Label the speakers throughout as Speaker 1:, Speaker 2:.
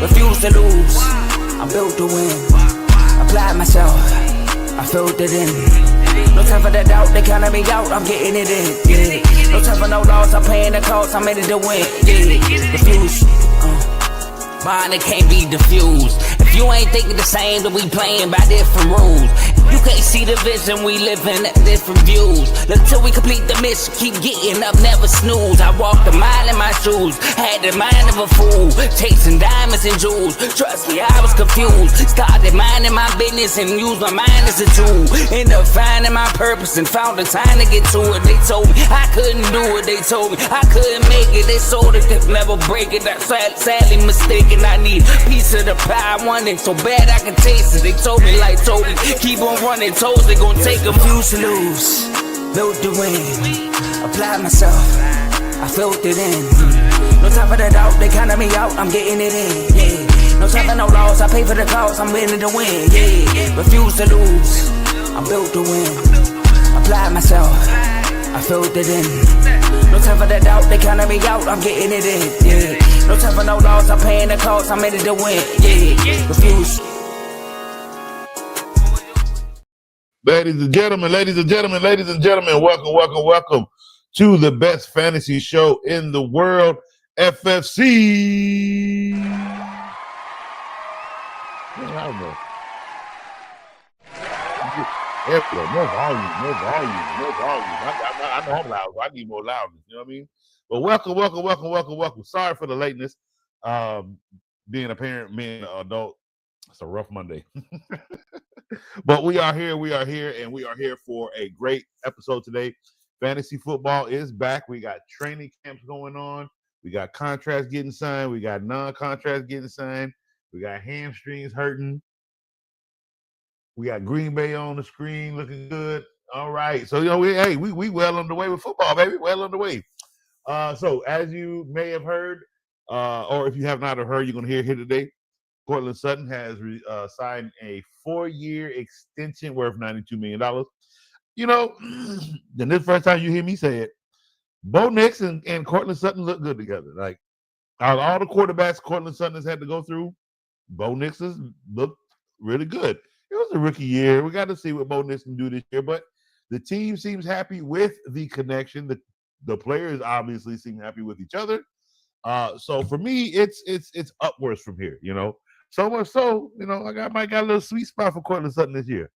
Speaker 1: refuse to lose. I'm built to win. Applied myself, I filled it in. No time for the doubt, they counted me out, I'm getting it in. Yeah. No time for no loss, I'm paying the cost, I'm in it to win. Yeah. Refuse. Mine, it can't be diffused. If you ain't thinking the same, then we playing by different rules. You can't see the vision, we living at different views. Until we complete the mission, keep getting up, never snooze. I walked a mile in my shoes, had the mind of a fool, chasing diamonds and jewels. Trust me, I was confused. Started minding my business and used my mind as a tool. Ended up finding my purpose and found the time to get to it. They told me I couldn't do it, they told me I couldn't make it. They sold it, could never break it. That's sadly mistaken. I need a piece of the pie, I want it so bad I can taste it. They told me like told me, keep on running, toes they gon' take them. Refuse to lose, built to win. Applied myself, I filled it in. No time for the doubt, they counted me out, I'm getting it in. Yeah. No time for no loss, I pay for the cost, I'm winning to win. Yeah. Refuse to lose, I'm built to win. Applied myself, I filled it in. No time for the doubt, they counted me out, I'm getting it in. Yeah. No time for no loss, I'm paying the cost, I'm in it to win. Yeah. Refuse.
Speaker 2: Ladies and gentlemen, welcome to the best fantasy show in the world, FFC. I know. No volume. I know I'm loud, so I need more loudness. You know what I mean? But welcome. Sorry for the lateness. Being a parent, being an adult, it's a rough Monday. But we are here, and we are here for a great episode today. Fantasy football is back. We got training camps going on. We got contracts getting signed. We got non-contracts getting signed. We got hamstrings hurting. We got Green Bay on the screen looking good. All right. So, we well on the way with football, baby. Well on the way. So, as you may have heard, or if you have not heard, you're going to hear here today, Cortland Sutton has signed a 4-year extension worth $92 million. You know, then this first time you hear me say it, Bo Nix and Cortland Sutton look good together. Like, out of all the quarterbacks Cortland Sutton has had to go through, Bo Nix has looked really good. It was a rookie year. We got to see what Bo Nix can do this year, but the team seems happy with the connection. The players obviously seem happy with each other. So for me, it's upwards from here, you know. So much so, you know, I might got a little sweet spot for Cortland Sutton this year.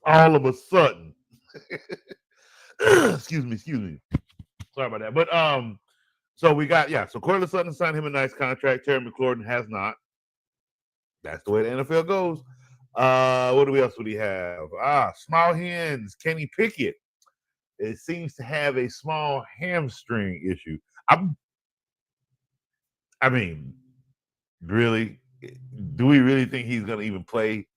Speaker 2: All of a sudden. Excuse me. Sorry about that. But so we got, so Cortland Sutton signed him a nice contract. Terry McLaurin has not. That's the way the NFL goes. What else would he have? Small Hens, Kenny Pickett. It seems to have a small hamstring issue. I mean, really? Do we really think he's going to even play?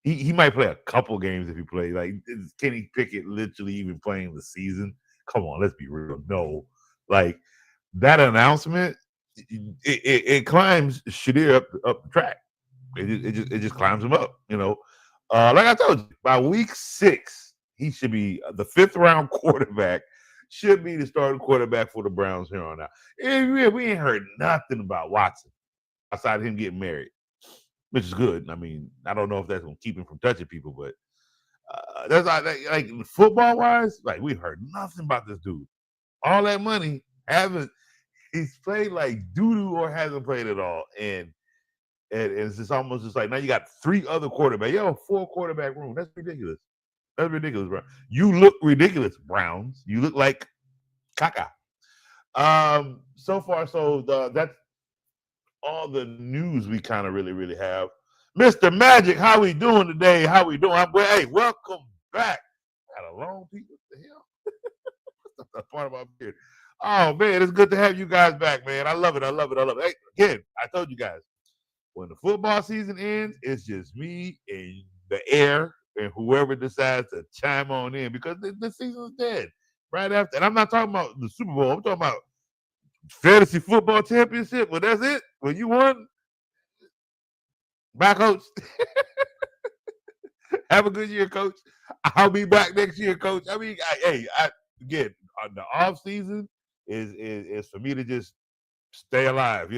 Speaker 2: He might play a couple games if he plays. Like, is Kenny Pickett literally even playing the season? Come on, let's be real. No. Like, that announcement, it climbs Shadir up the track. It just climbs him up, you know. Like I told you, by week 6, he should be the 5th round quarterback, should be the starting quarterback for the Browns here on out. And we ain't heard nothing about Watson outside of him getting married, which is good. I mean, I don't know if that's going to keep him from touching people, but that's like football wise, like we've heard nothing about this dude. All that money, he's played like doo-doo or hasn't played at all. And it's just almost just like now you got 3 other quarterbacks. You have a 4 quarterback room. That's ridiculous. That's ridiculous, bro. You look ridiculous, Browns. You look like caca. So far, that's all the news we kind of really have. Mr. Magic, how we doing today? How we doing? Hey, welcome back. Got a long piece. What the hell? That's part of my beard. Oh man, it's good to have you guys back, man. I love it. Hey, again, I told you guys. When the football season ends, it's just me and the air and whoever decides to chime on in because the season's dead right after. And I'm not talking about the Super Bowl. I'm talking about fantasy football championship. Well, that's it. When you won, bye, coach. Have a good year, coach. I'll be back next year, coach. I mean, again, the off season is for me to just stay alive,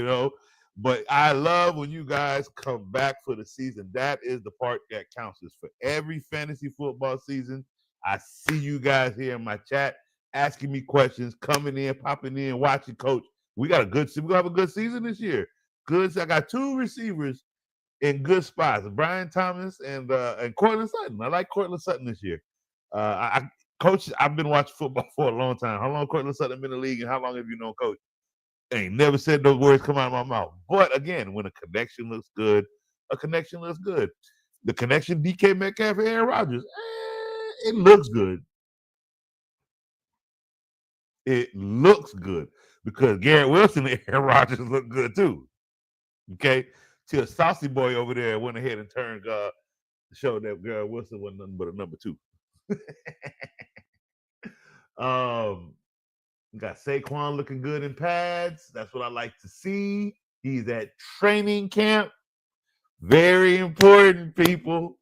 Speaker 2: But I love when you guys come back for the season. That is the part that counts. Is for every fantasy football season. I see you guys here in my chat asking me questions, coming in, popping in, watching Coach. We got a good. We're gonna have a good season this year. Good. I got 2 receivers in good spots: Brian Thomas and Cortland Sutton. I like Cortland Sutton this year. Coach, I've been watching football for a long time. How long Cortland Sutton been in the league, and how long have you known Coach? Ain't never said those words come out of my mouth. But again, when a connection looks good, a connection looks good. The connection DK Metcalf and Aaron Rodgers, it looks good. It looks good because Garrett Wilson and Aaron Rodgers look good too. Okay, till Saucy Boy over there went ahead and turned showed that Garrett Wilson wasn't nothing but a number 2. Got Saquon looking good in pads. That's what I like to see. He's at training camp. Very important, people.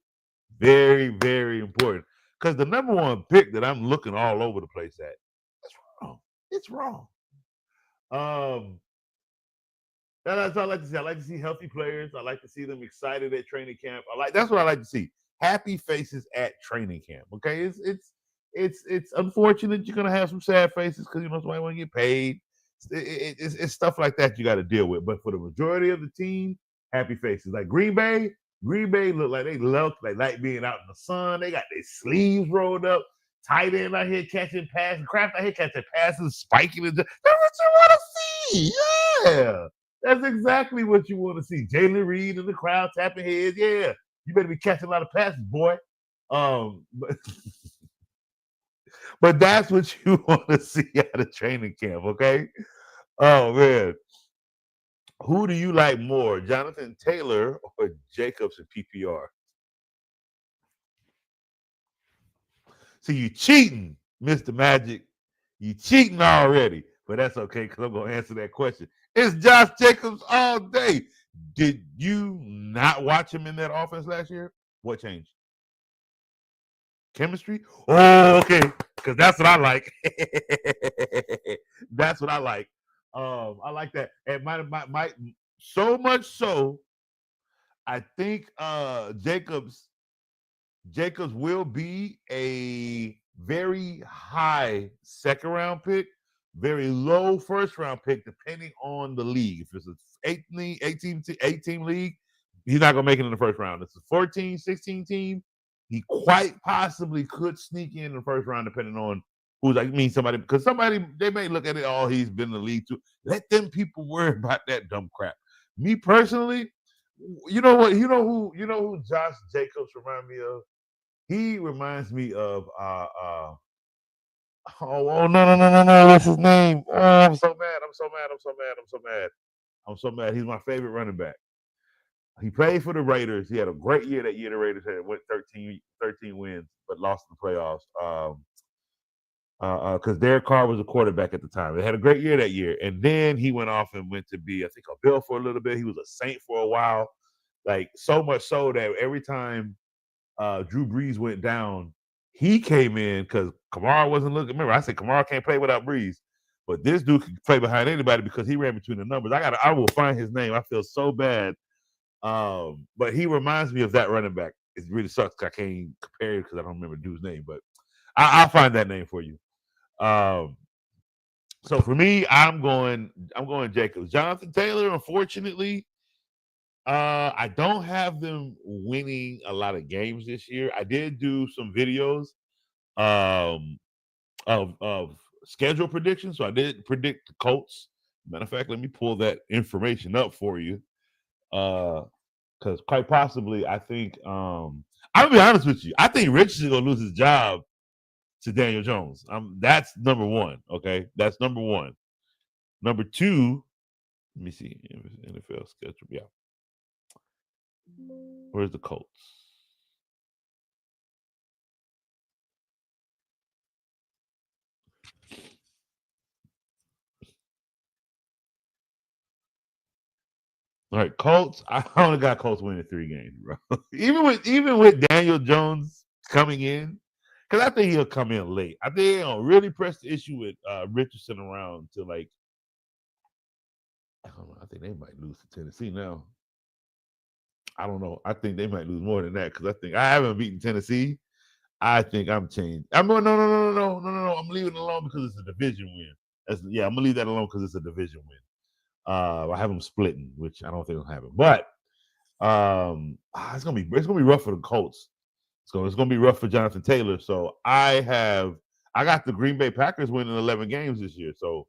Speaker 2: Very, very important. Because the number 1 pick that I'm looking all over the place at, that's wrong. It's wrong. That's what I like to see. I like to see healthy players. I like to see them excited at training camp. That's what I like to see. Happy faces at training camp. Okay, it's unfortunate you're gonna have some sad faces because somebody want to get paid. It's stuff like that you got to deal with. But for the majority of the team, happy faces. Like Green Bay look like they like being out in the sun. They got their sleeves rolled up. Tight end out here catching passes. Kraft out here catching passes, spiking it. That's what you want to see. Yeah. That's exactly what you want to see. Jalen Reed in the crowd tapping heads. Yeah, you better be catching a lot of passes, boy. But that's what you want to see out of training camp, okay? Oh, man. Who do you like more, Jonathan Taylor or Jacobs in PPR? See, you cheating, Mr. Magic. You cheating already. But that's okay because I'm going to answer that question. It's Josh Jacobs all day. Did you not watch him in that offense last year? What changed? Chemistry? Oh, okay. Because that's what I like. That's what I like. I like that. And my so much so, I think Jacobs will be a very high 2nd round pick, very low 1st round pick, depending on the league. If it's an 8-team league, he's not going to make it in the 1st round. It's a 14, 16 team. He quite possibly could sneak in the 1st round, depending on who's somebody, because they may look at it, he's been in the league too. Let them people worry about that dumb crap. Me personally, you know what? You know who Josh Jacobs reminds me of? He reminds me of no, what's his name? Oh, I'm so mad. He's my favorite running back. He played for the Raiders. He had a great year that year. The Raiders went 13 wins, but lost in the playoffs. Because Derek Carr was a quarterback at the time. They had a great year that year. And then he went off and went to be, I think, a Bill for a little bit. He was a Saint for a while. Like, so much so that every time Drew Brees went down, he came in because Kamara wasn't looking. Remember, I said Kamara can't play without Brees. But this dude can play behind anybody because he ran between the numbers. I will find his name. I feel so bad. But he reminds me of that running back. It really sucks. I can't compare it because I don't remember the dude's name, but I'll find that name for you. So for me, I'm going Jacobs. Jonathan Taylor, unfortunately, I don't have them winning a lot of games this year. I did do some videos of schedule predictions. So I did predict the Colts. Matter of fact, let me pull that information up for you. Because quite possibly, I think I'm gonna be honest with you. I think Richardson's gonna lose his job to Daniel Jones. That's number 1. Okay, that's number 1. Number 2, let me see NFL schedule. Yeah, where's the Colts? All right, Colts. I only got Colts winning 3 games, bro. even with Daniel Jones coming in, because I think he'll come in late. I think they don't really press the issue with Richardson around to like I don't know. I think they might lose to Tennessee now. I don't know. I think they might lose more than that because I think I haven't beaten Tennessee. I think I'm changed. I'm going no. I'm leaving it alone because it's a division win. I'm gonna leave that alone because it's a division win. I have them splitting, which I don't think will happen. But it's gonna be rough for the Colts. So it's gonna be rough for Jonathan Taylor. So I got the Green Bay Packers winning 11 games this year. So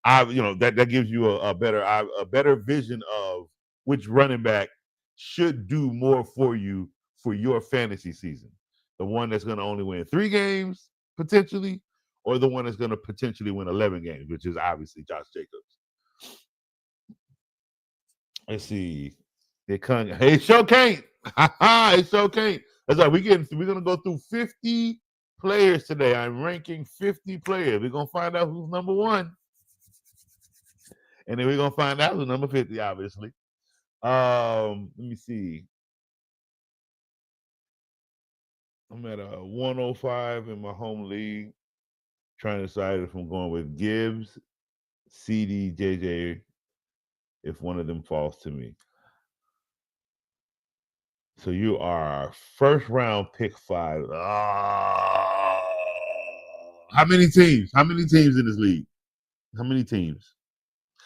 Speaker 2: that gives you a better vision of which running back should do more for you for your fantasy season. The one that's going to only win 3 games potentially, or the one that's going to potentially win 11 games, which is obviously Josh Jacobs. Let's see. Hey, show can't. It show can't. That's right. We're gonna go through 50 players today. I'm ranking 50 players. We're gonna find out who's number 1. And then we're gonna find out who's number 50, obviously. Let me see. I'm at a 105 in my home league. Trying to decide if I'm going with Gibbs, CD, JJ, if one of them falls to me. So you are first round pick 5. How many teams? How many teams in this league? How many teams?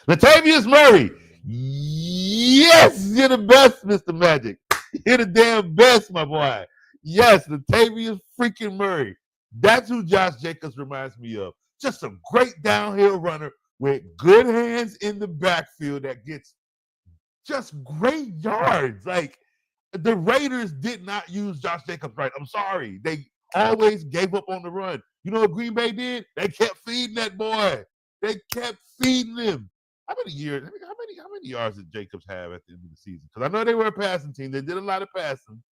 Speaker 2: Latavius Murray. Yes, you're the best, Mr. Magic. You're the damn best, my boy. Yes, Latavius freaking Murray. That's who Josh Jacobs reminds me of. Just a great downhill runner with good hands in the backfield that gets just great yards. Like, the Raiders did not use Josh Jacobs right. I'm sorry. They always gave up on the run. You know what Green Bay did? They kept feeding that boy. They kept feeding him. How many yards did Jacobs have at the end of the season? Because I know they were a passing team. They did a lot of passing.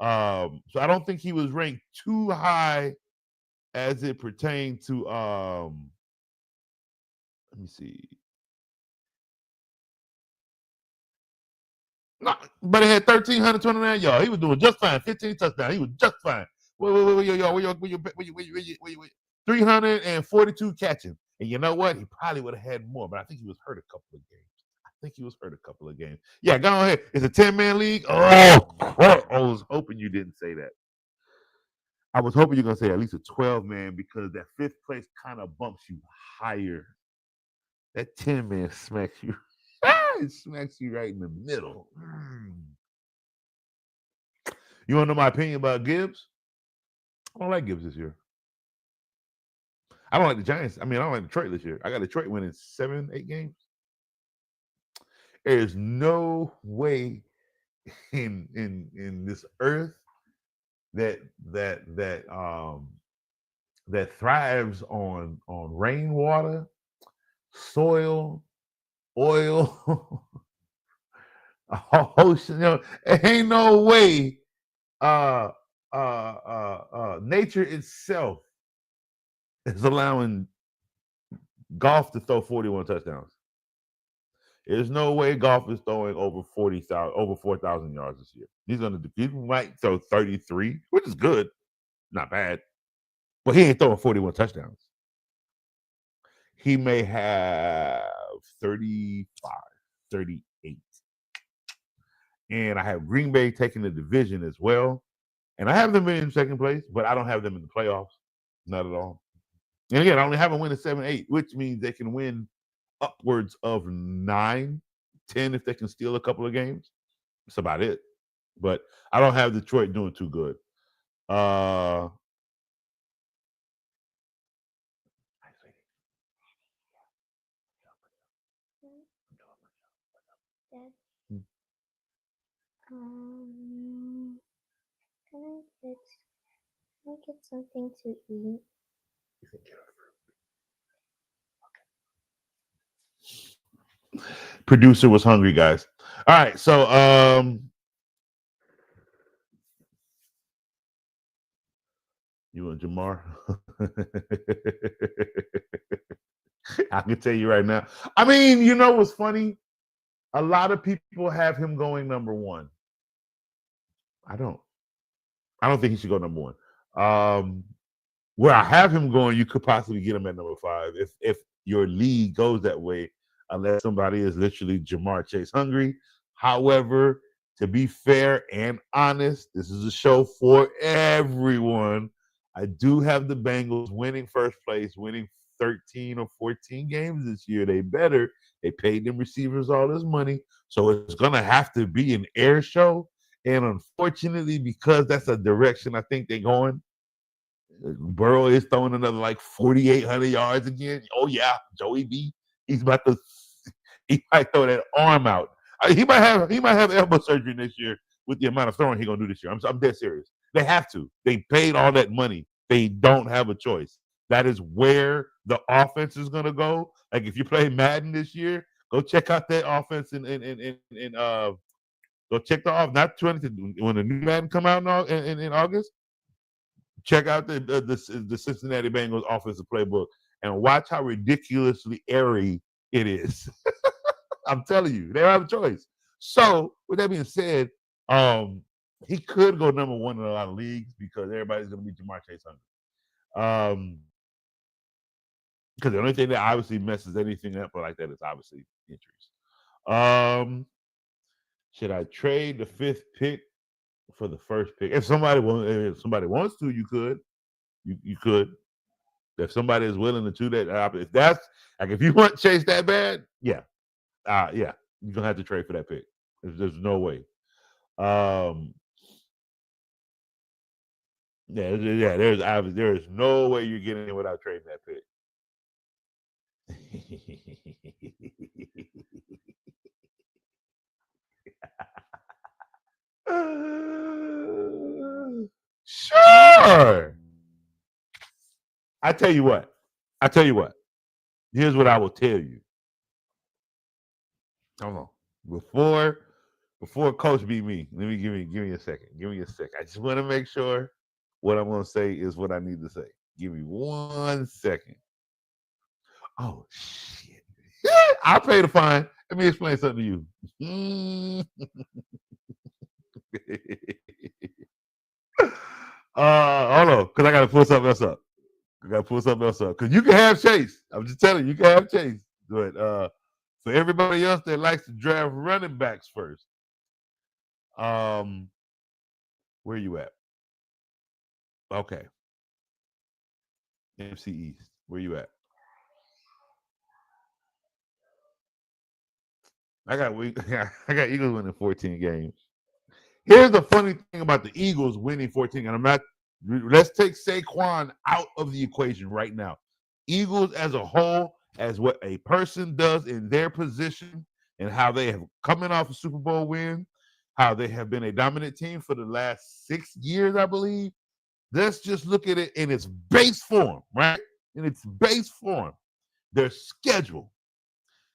Speaker 2: So I don't think he was ranked too high as it pertained to let me see. No, but he had 1,329 yards. He was doing just fine. 15 touchdowns. He was just fine. Where 342 catching. And you know what? He probably would have had more, but I think he was hurt a couple of games. Yeah, go ahead. It's a 10-man league. Oh, I was hoping you didn't say that. I was hoping you're going to say at least a 12-man because that 5th place kind of bumps you higher. That 10-man smacks you. It smacks you right in the middle. You want to know my opinion about Gibbs? I don't like Gibbs this year. I don't like the Giants. I don't like Detroit this year. I got Detroit winning 7, 8 games. There's no way in this earth that thrives on rainwater, soil, oil, ocean. It ain't no way nature itself is allowing golf to throw 41 touchdowns. There's no way golf is throwing over 4,000 yards this year. He might throw 33, which is good, not bad, but he ain't throwing 41 touchdowns. He may have 35, 38. And I have Green Bay taking the division as well. And I have them in second place, but I don't have them in the playoffs. Not at all. And again, I only have them winning 7, 8, which means they can win upwards of 9, 10 if they can steal a couple of games. That's about it. But I don't have Detroit doing too good.
Speaker 3: Can I get something to eat?
Speaker 2: Producer was hungry, guys. All right, so you and Jamar. I can tell you right now. You know what's funny? A lot of people have him going number 1. I don't think he should go number 1. Where I have him going, you could possibly get him at number 5 if your league goes that way. unless somebody is literally Jamar Chase hungry. However, to be fair and honest, this is a show for everyone. I do have the Bengals winning first place, winning 13 or 14 games this year. They better. They paid them receivers all this money. So it's going to have to be an air show. And unfortunately, because that's a direction I think they're going, Burrow is throwing another like 4,800 yards again. Oh, yeah, Joey B. He might throw that arm out. He might have elbow surgery next year with the amount of throwing he's gonna do this year. I'm dead serious. They have to. They paid all that money. They don't have a choice. That is where the offense is gonna go. Like if you play Madden this year, go check out that offense and go check the off. Not 20 when the new Madden come out in August. Check out the Cincinnati Bengals offensive playbook and watch how ridiculously airy it is. I'm telling you, they don't have a choice. So, with that being said, he could go number one in a lot of leagues because everybody's going to be Jamar Chase hungry. Because the only thing that obviously messes anything up like that is obviously injuries. Should I trade the 5th pick for the 1st pick? If somebody wants to, you could. You could. If somebody is willing to do that, if that's like if you want Chase that bad, yeah, you're gonna have to trade for that pick. There's no way. There's no way you're getting it without trading that pick. Sure. I tell you what. Here's what I will tell you. Hold on. Before Coach beat me, give me a second. I just want to make sure what I'm going to say is what I need to say. Give me 1 second. Oh shit! I'll pay the fine. Let me explain something to you. Hold on, because I got to pull something else up. Because you can have Chase. I'm just telling you can have Chase. But for everybody else that likes to draft running backs first, where you at? Okay. NFC East. Where you at? I got Eagles winning 14 games. Here's the funny thing about the Eagles winning 14, and let's take Saquon out of the equation right now. Eagles as a whole, as what a person does in their position and how they have coming off a Super Bowl win, how they have been a dominant team for the last 6 years, I believe. Let's just look at it in its base form, right? In its base form. Their schedule.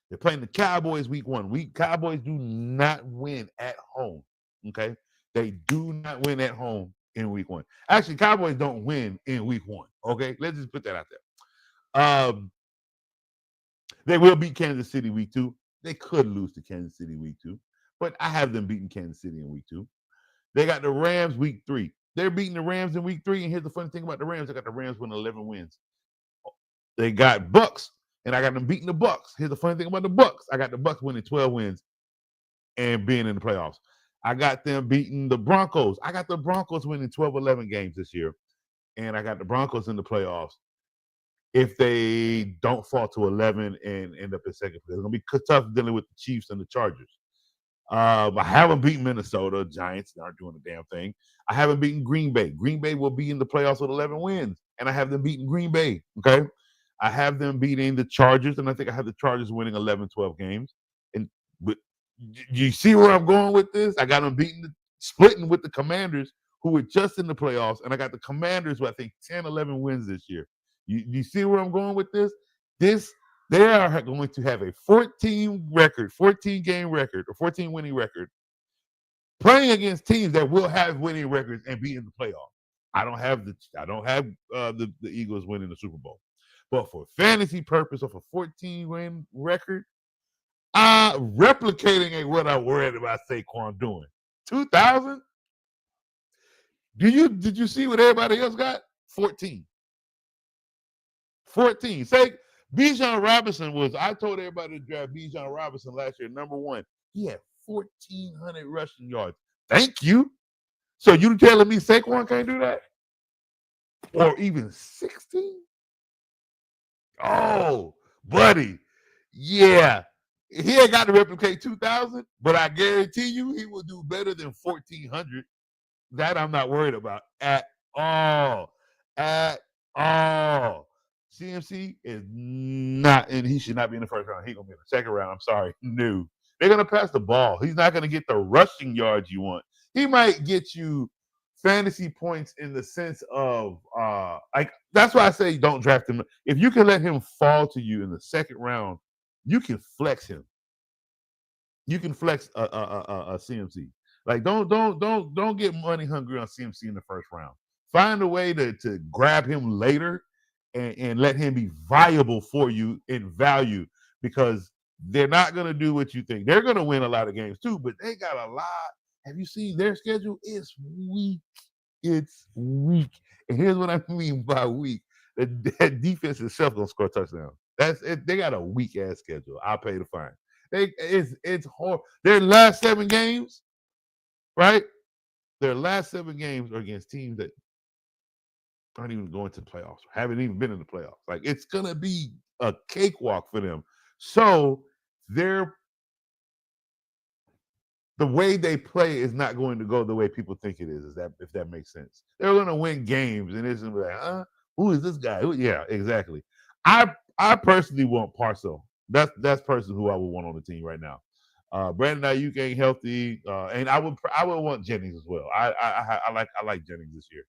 Speaker 2: They're playing the Cowboys week 1. Cowboys do not win at home. Okay? They do not win at home in week 1. Actually, Cowboys don't win in week 1. Okay? Let's just put that out there. They will beat Kansas City week 2. They could lose to Kansas City week 2, but I have them beating Kansas City in week 2. They got the Rams week 3. They're beating the Rams in week 3, and here's the funny thing about the Rams. They got the Rams winning 11 wins. They got Bucks, and I got them beating the Bucks. Here's the funny thing about the Bucks. I got the Bucks winning 12 wins and being in the playoffs. I got them beating the Broncos. I got the Broncos winning 12, 11 games this year, and I got the Broncos in the playoffs. If they don't fall to 11 and end up in second place, it's going to be tough dealing with the Chiefs and the Chargers. I haven't beaten Minnesota. Giants aren't doing a damn thing. I haven't beaten Green Bay. Green Bay will be in the playoffs with 11 wins, and I have them beating Green Bay. Okay, I have them beating the Chargers, and I think I have the Chargers winning 11, 12 games. But you see where I'm going with this? I got them splitting with the Commanders, who were just in the playoffs, and I got the Commanders with I think 10, 11 wins this year. You see where I'm going with this? They are going to have a 14 game record, or 14 winning record, playing against teams that will have winning records and be in the playoff. I don't have the Eagles winning the Super Bowl, but for fantasy purpose of a 14 win record, replicating ain't what I worried about Saquon doing. 2,000? Did you see what everybody else got? 14. 14. Bijan Robinson I told everybody to draft Bijan Robinson last year, number 1. He had 1,400 rushing yards. Thank you. So you telling me Saquon can't do that? Or even 16? Oh, buddy. Yeah. He ain't got to replicate 2,000, but I guarantee you he will do better than 1,400. That I'm not worried about at all. At all. CMC is not, and he should not be in the first round. He's going to be in the second round. I'm sorry. No. They're going to pass the ball. He's not going to get the rushing yards you want. He might get you fantasy points in the sense of, like, that's why I say don't draft him. If you can let him fall to you in the second round, you can flex him. You can flex a CMC. Like don't get money hungry on CMC in the first round. Find a way to grab him later and let him be viable for you in value, because they're not going to do what you think. They're going to win a lot of games too, but they got a lot. Have you seen their schedule? It's weak. It's weak. And here's what I mean by weak. That defense itself going to score touchdowns. That's it. They got a weak ass schedule. I'll pay the fine. It's hard. Their last 7 games, right? Their last 7 games are against teams that aren't even going to the playoffs, haven't even been in the playoffs. Like, it's gonna be a cakewalk for them. So the way they play is not going to go the way people think it is. If that makes sense? They're gonna win games, and it's gonna be like, who is this guy? Yeah, exactly. I personally want Parcell. That's person who I would want on the team right now. Brandon Ayuk ain't healthy, and I would want Jennings as well. I like Jennings this year.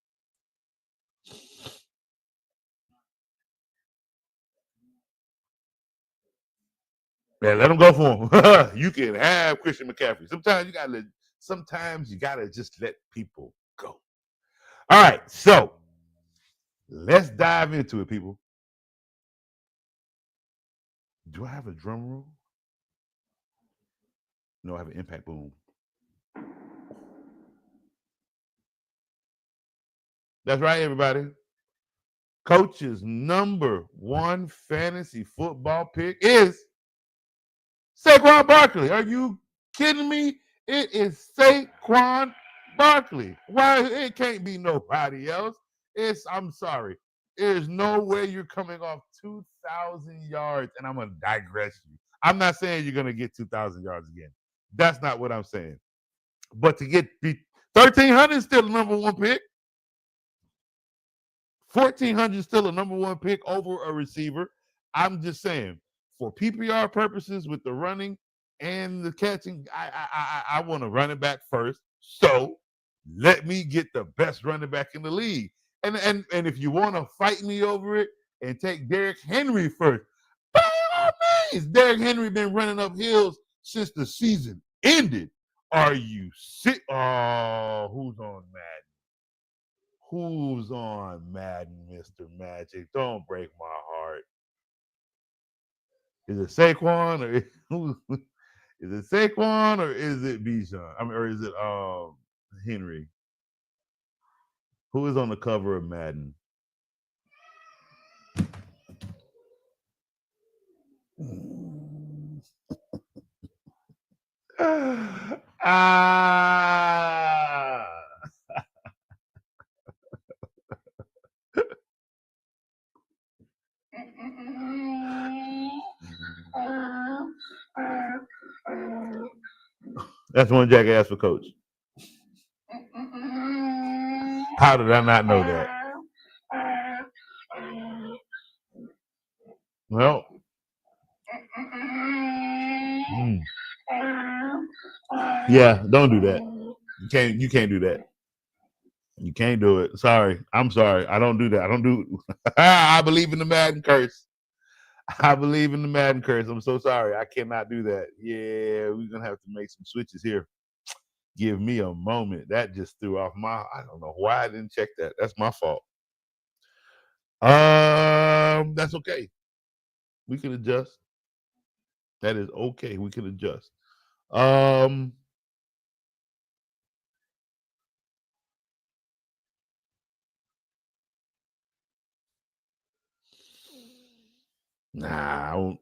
Speaker 2: Yeah, let him go for him. You can have Christian McCaffrey. Sometimes you gotta just let people go. All right, so let's dive into it, people. Do I have a drum roll? No, I have an impact boom. That's right, everybody. Coach's number 1 fantasy football pick is Saquon Barkley. Are you kidding me? It is Saquon Barkley. Why? It can't be nobody else. I'm sorry. There's no way you're coming off 2,000 yards, and I'm going to digress you. I'm not saying you're going to get 2,000 yards again. That's not what I'm saying. But to get 1,300 is still the number 1 pick. 1,400 is still a number 1 pick over a receiver. I'm just saying, for PPR purposes, with the running and the catching, I want to run it back first. So let me get the best running back in the league. And if you want to fight me over it and take Derrick Henry first, by all means. Derrick Henry been running up hills since the season ended. Are you sick? Oh, who's on Madden? Who's on Madden, Mr. Magic? Don't break my heart. Is it Saquon or is it Saquon or is it Bijan? I mean, or is it Henry? Who is on the cover of Madden? That's one jackass for coach. How did I not know that? Well, yeah, don't do that. You can't do that. You can't do it. Sorry. I'm sorry. I don't do that. I don't do I believe in the Madden curse. I believe in the Madden curse. I'm so sorry. I cannot do that. Yeah, we're gonna have to make some switches here. Give me a moment. That just threw off I don't know why I didn't check that. That's my fault. That's okay. We can adjust. That is okay. We can adjust. Nah,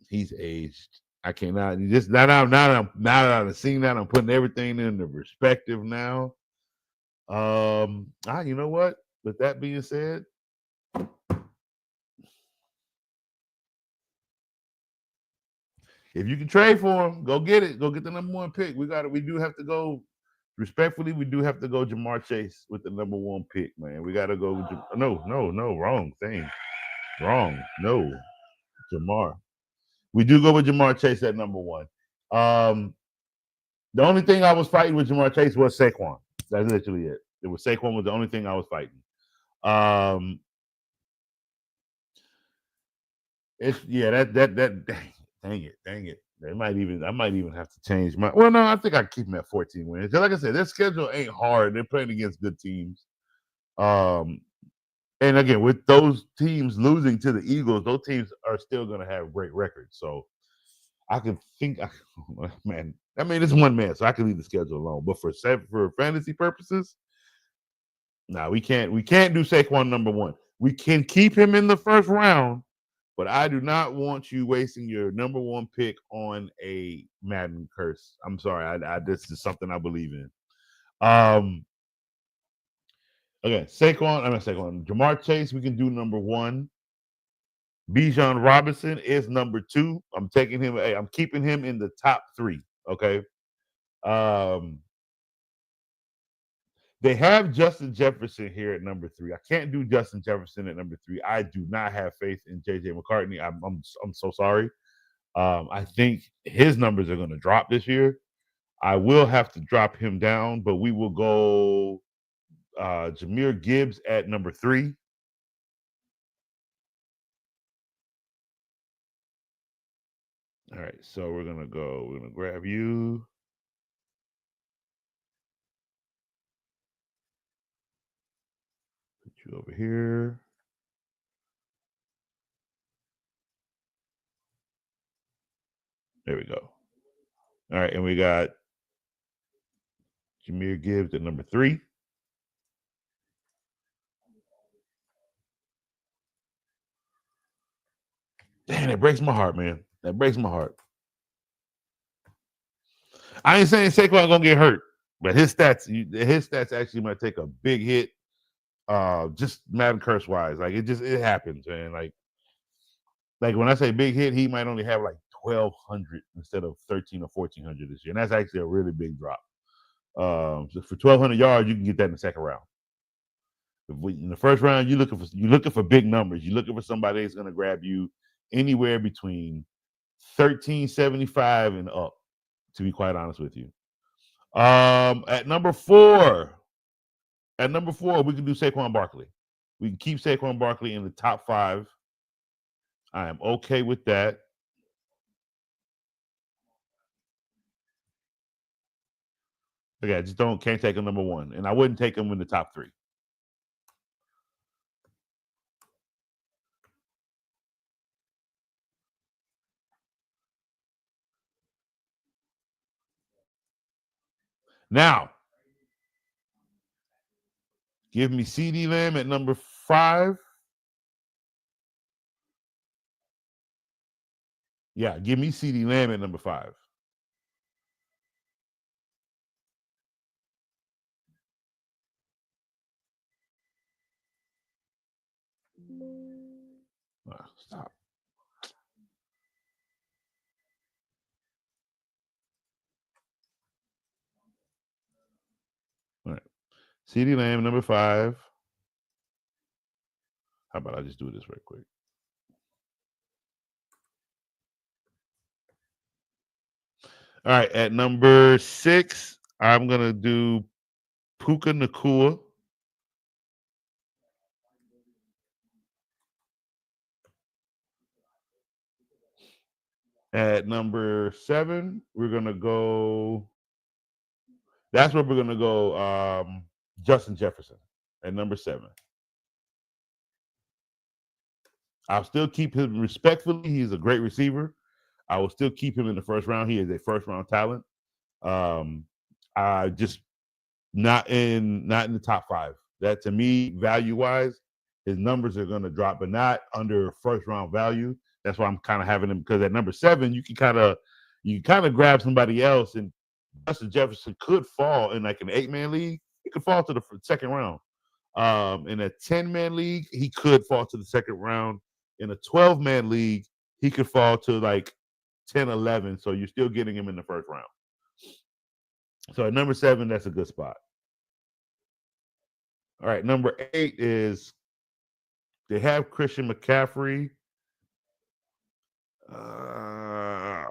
Speaker 2: he's aged. I cannot. Just now that I've seen that, I'm putting everything into perspective now. You know what? With that being said, if you can trade for him, go get it. Go get the number 1 pick. We do have to go. Respectfully, we do have to go Jamar Chase with the number 1 pick, man. We got to go. No, wrong thing. Wrong. No, Jamar. We do go with Jamar Chase at number 1. The only thing I was fighting with Jamar Chase was Saquon. That's literally it. It was Saquon was the only thing I was fighting. Dang it. I might even have to change my. Well, no, I think I keep him at 14 wins. Like I said, their schedule ain't hard. They're playing against good teams. And again, with those teams losing to the Eagles, those teams are still going to have great records. So I can think, man. I mean, it's one man, so I can leave the schedule alone. But for fantasy purposes, we can't do Saquon number 1. We can keep him in the first round, but I do not want you wasting your number 1 pick on a Madden curse. I'm sorry. This is something I believe in. Okay, Jamar Chase, we can do number 1. Bijan Robinson is number 2. I'm taking him. I'm keeping him in the top 3. Okay. They have Justin Jefferson here at number 3. I can't do Justin Jefferson at number 3. I do not have faith in JJ McCartney. I'm so sorry. I think his numbers are going to drop this year. I will have to drop him down, but we will go Jahmyr Gibbs at number 3. All right, so we're going to grab you. Put you over here. There we go. All right, and we got Jahmyr Gibbs at number 3. Damn, it breaks my heart, man. That breaks my heart. I ain't saying Saquon gonna get hurt, but his stats actually might take a big hit. Just Madden curse wise, like it happens, man. Like when I say big hit, he might only have like 1,200 instead of 1,300 or 1,400 this year, and that's actually a really big drop. So for 1,200 yards, you can get that in the second round. In the first round, you're looking for big numbers. You're looking for somebody that's going to grab you anywhere between 1,375 and up. To be quite honest with you, at number 4, we can do Saquon Barkley. We can keep Saquon Barkley in the top 5. I am okay with that. Okay, I just can't take him number 1, and I wouldn't take him in the top 3. Now, give me CeeDee Lamb at number 5. Yeah, give me CeeDee Lamb at number 5. Stop. All right. CeeDee Lamb, number 5. How about I just do this right quick? All right. At number 6, I'm going to do Puka Nacua. At number 7, we're going to go. That's where we're going to go Justin Jefferson at number 7. I'll still keep him respectfully. He's a great receiver. I will still keep him in the first round. He is a first-round talent. I just not in the top 5. That to me, value-wise, his numbers are going to drop, but not under first-round value. That's why I'm kind of having him, because at number 7, you can kind of grab somebody else, and Justin Jefferson could fall in like an 8-man league. He could fall to the second round. In a 10-man league, he could fall to the second round. In a 12-man league, he could fall to like 10, 11. So you're still getting him in the first round. So at number 7, that's a good spot. All right, number 8 is they have Christian McCaffrey. Oh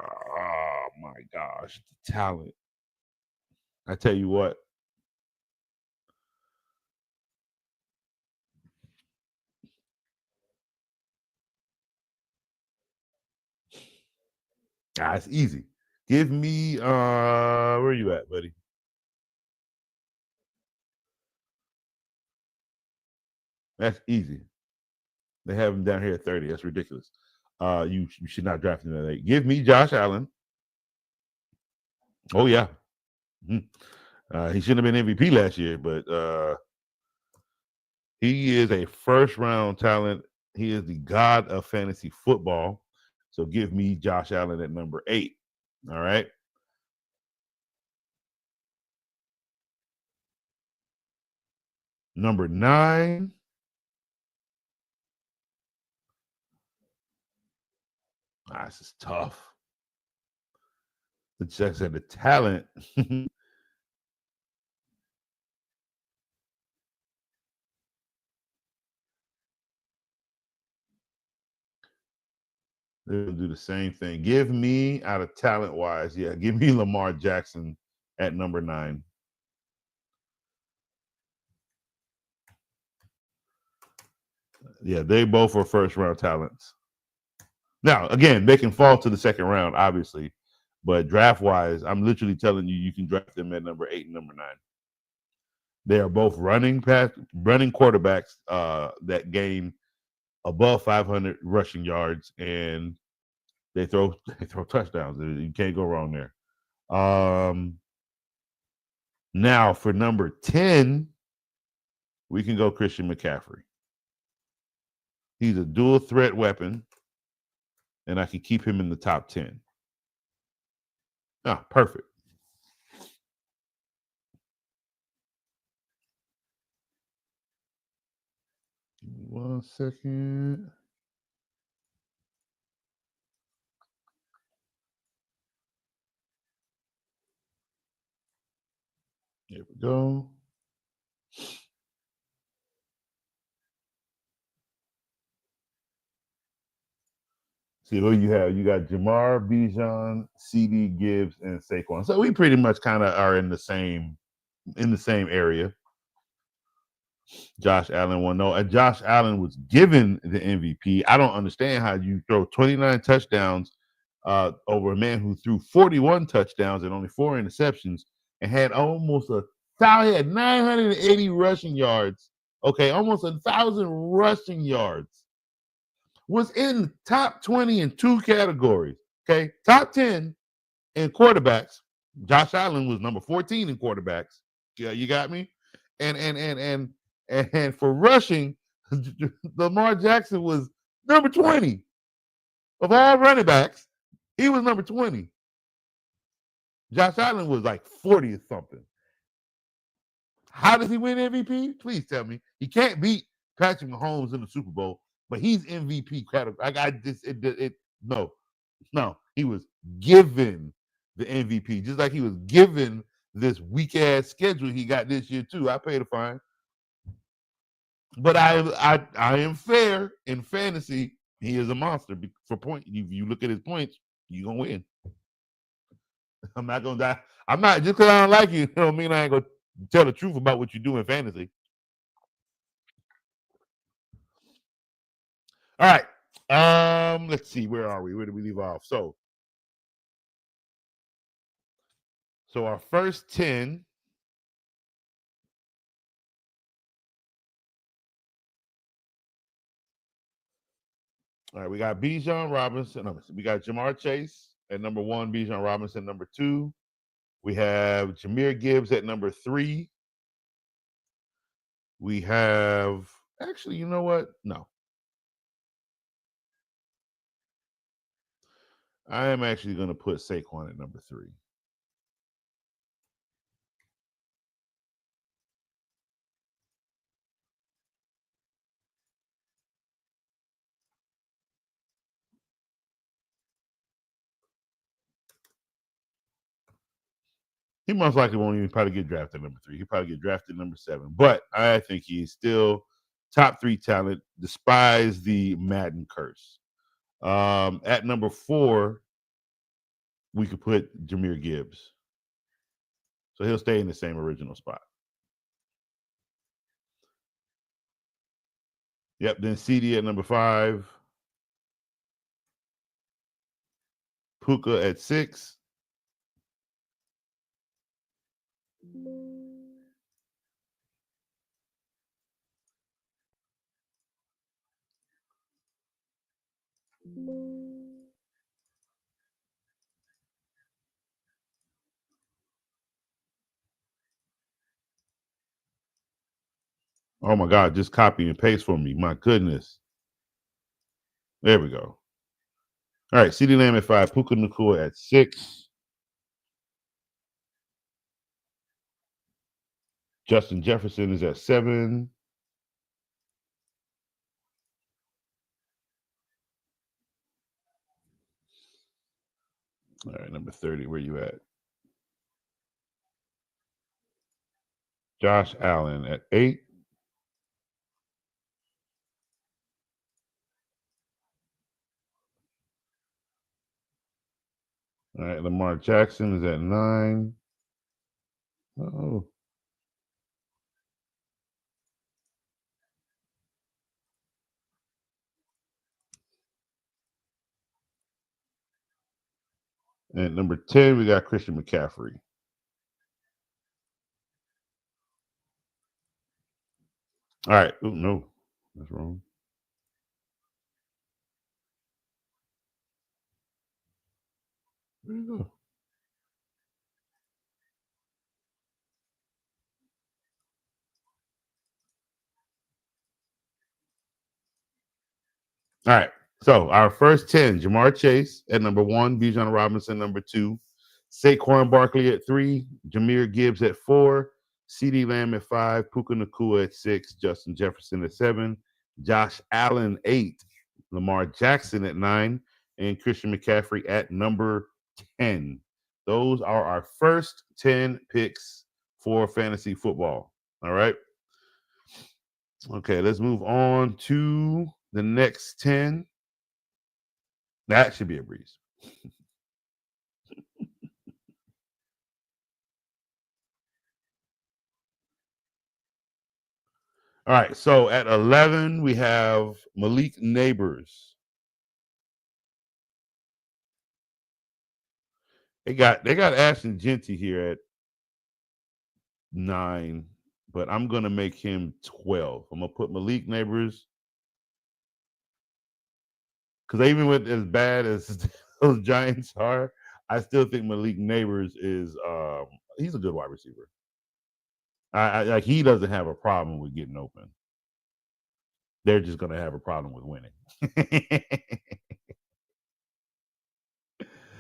Speaker 2: my gosh, the talent. I tell you what. It's easy. Give me where are you at, buddy? That's easy. They have him down here at 30. That's ridiculous. You should not draft him at 8. Give me Josh Allen. Oh yeah. He shouldn't have been MVP last year, but he is a first-round talent. He is the god of fantasy football. So give me Josh Allen at number 8. All right. Number 9. This is tough. The Jets had the talent. They'll do the same thing. Give me, out of talent-wise, give me Lamar Jackson at number 9. Yeah, they both are first-round talents. Now, again, they can fall to the second round, obviously, but draft-wise, I'm literally telling you can draft them at number 8 and number 9. They are both running quarterbacks that gain above 500 rushing yards, and they throw touchdowns. You can't go wrong there. Now for number 10, we can go Christian McCaffrey. He's a dual threat weapon, and I can keep him in the top 10. Perfect. Give me 1 second. There we go. See who you have. You got Jamar, Bijan, CD, Gibbs, and Saquon. So we pretty much kind of are in the same area. Josh Allen won. No, and Josh Allen was given the MVP. I don't understand how you throw 29 touchdowns over a man who threw 41 touchdowns and only 4 interceptions and had almost he had 980 rushing yards. Okay, almost 1,000 rushing yards. Was in top 20 in 2 categories. Okay, top 10 in quarterbacks. Josh Allen was number 14 in quarterbacks. Yeah, you got me. And for rushing, Lamar Jackson was number 20 of all running backs. He was number 20. Josh Allen was like 40 or something. How does he win MVP? Please tell me. He can't beat Patrick Mahomes in the Super Bowl, but he's MVP category. No. He was given the MVP, just like he was given this weak ass schedule he got this year too. I paid a fine, but I am fair in fantasy. He is a monster for point. If you look at his points, you're gonna win. I'm not gonna die. I'm not just because I don't like you. Don't mean I ain't gonna tell the truth about what you do in fantasy. All right. Let's see. Where are we? Where did we leave off? So our first 10. All right, we got Bijan Robinson. No, we got Jamar Chase at number 1, Bijan Robinson number 2. We have Jahmyr Gibbs at number 3. We have, actually, you know what? No. I am actually going to put Saquon at number 3. He most likely won't even probably get drafted number 3. He'll probably get drafted number 7. But I think he's still top 3 talent, despise the Madden curse. At number 4, we could put Jahmyr Gibbs. So he'll stay in the same original spot. Yep, then CD at number 5. Puka at 6. Oh my God, just copy and paste for me. My goodness. There we go. All right, CeeDee Lamb at 5, Puka Nacua at 6. Justin Jefferson is at 7. All right, number 30, where you at? Josh Allen at 8. All right, Lamar Jackson is at 9. Oh. And number 10, we got Christian McCaffrey. All right. Oh, no. That's wrong. Where you go? All right. So our first 10, Jamar Chase at number 1, Bijan Robinson number 2, Saquon Barkley at 3, Jahmyr Gibbs at 4, CeeDee Lamb at 5, Puka Nacua at 6, Justin Jefferson at 7, Josh Allen 8, Lamar Jackson at 9, and Christian McCaffrey at number 10. Those are our first 10 picks for fantasy football. All right. Okay, let's move on to the next 10. That should be a breeze. All right, so at 11 we have Malik Neighbors. They got Ashton Genty here at 9, but I'm gonna make him 12. I'm gonna put Malik Neighbors because even with as bad as those Giants are, I still think Malik Neighbors is he's a good wide receiver. I like he doesn't have a problem with getting open. They're just gonna have a problem with winning.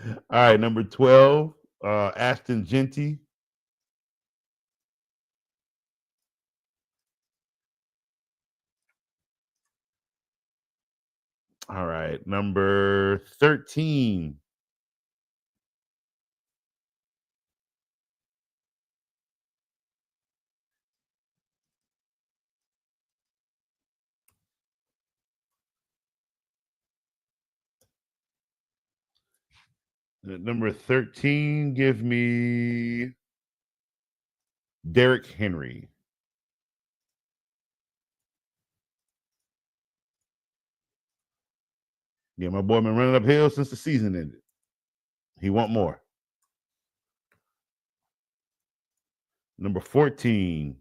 Speaker 2: All right, number 12, Ashton Genty. All right, number 13. Number 13, give me Derrick Henry. Yeah, my boy been running uphill since the season ended. He want more. Number 14,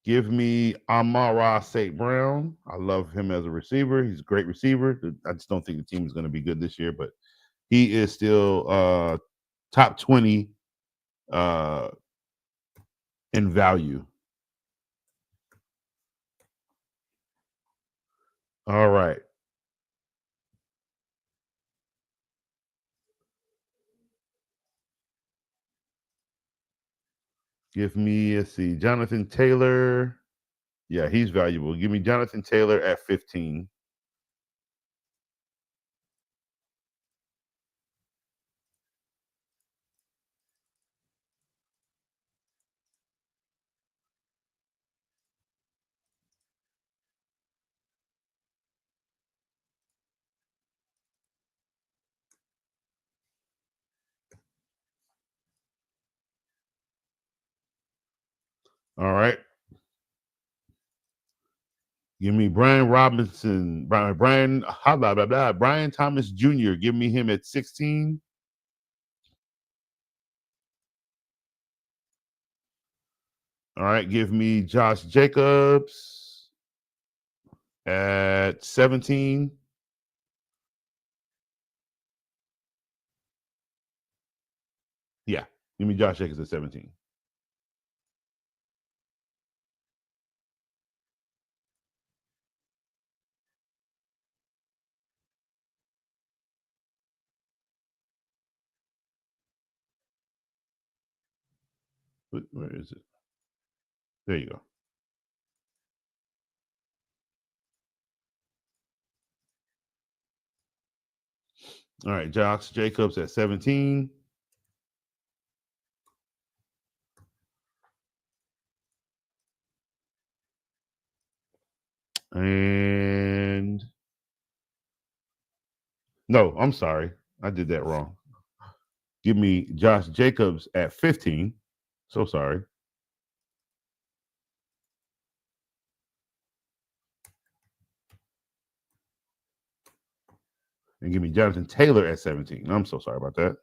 Speaker 2: give me Amon-Ra St. Brown. I love him as a receiver. He's a great receiver. I just don't think the team is going to be good this year, but he is still top 20 in value. All right. Give me, let's see, Jonathan Taylor. Yeah, he's valuable. Give me Jonathan Taylor at 15. All right. Give me Brian Robinson, Brian, blah, blah, blah, Brian Thomas Jr. Give me him at 16. All right. Give me Josh Jacobs at 17. Yeah. Give me Josh Jacobs at 17. Where is it? There you go. All right. Josh Jacobs at 17. And no, I'm sorry. I did that wrong. Give me Josh Jacobs at 15. So sorry. And give me Jonathan Taylor at 17. I'm so sorry about that.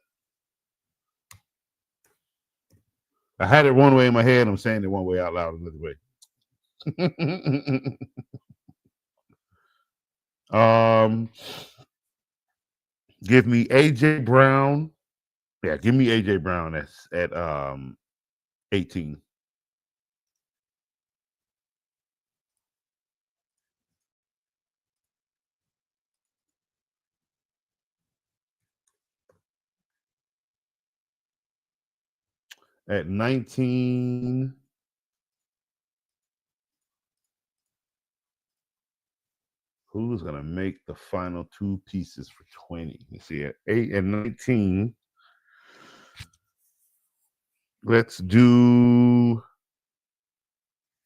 Speaker 2: I had it one way in my head. I'm saying it one way out loud another way. Give me AJ Brown. Yeah, give me AJ Brown at 18. At 19, who's gonna make the final two pieces for 20? You see, at 8 and 19, let's do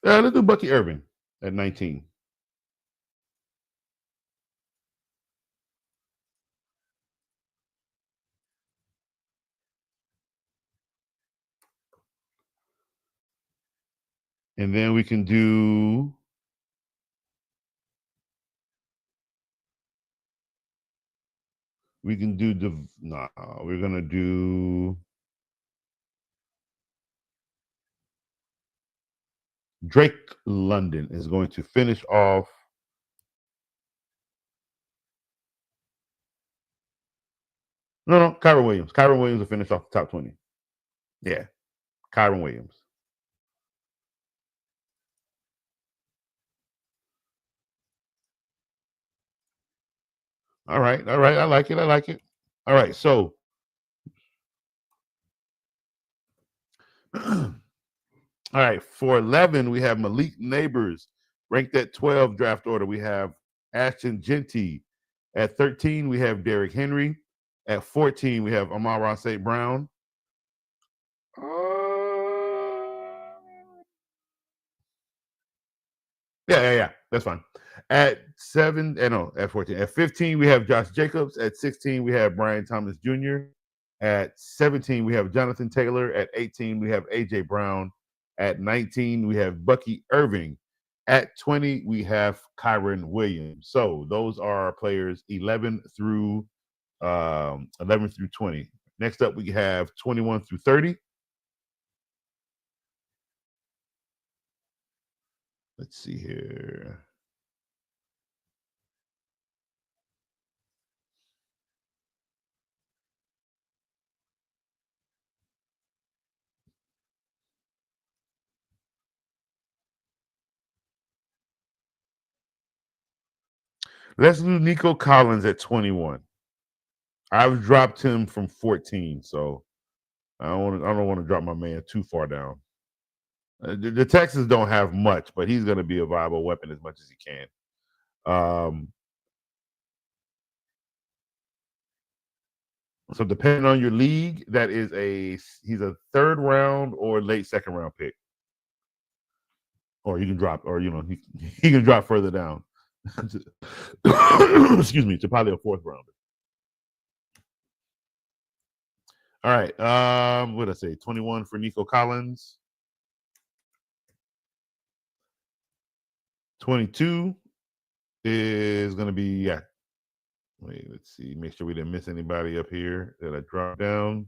Speaker 2: Bucky Irving at 19. And then we can do we're gonna do Drake London is going to finish off. No, Kyron Williams. Kyron Williams will finish off the top 20. Yeah, Kyron Williams. All right. I like it. All right, so all right, for 11, we have Malik Neighbors ranked at 12 draft order. We have Ashton Genty. At 13, we have Derrick Henry. At 14, we have Amon-Ra St. Brown. Yeah. That's fine. At 14. At 15, we have Josh Jacobs. At 16, we have Brian Thomas Jr. At 17, we have Jonathan Taylor. At 18, we have AJ Brown. At 19, we have Bucky Irving. At 20, we have Kyron Williams. So those are our players 11 through 20. Next up, we have 21 through 30. Let's see here. Let's do Nico Collins at 21. I've dropped him from 14, so I don't want to drop my man too far down. The Texans don't have much, but he's going to be a viable weapon as much as he can. So depending on your league, he's a third round or late second round pick, or you can drop, or he can drop further down. Excuse me, to probably a fourth rounder. All right, what did I say? 21 for Nico Collins. 22 is going to be Wait, let's see. Make sure we didn't miss anybody up here that I dropped down.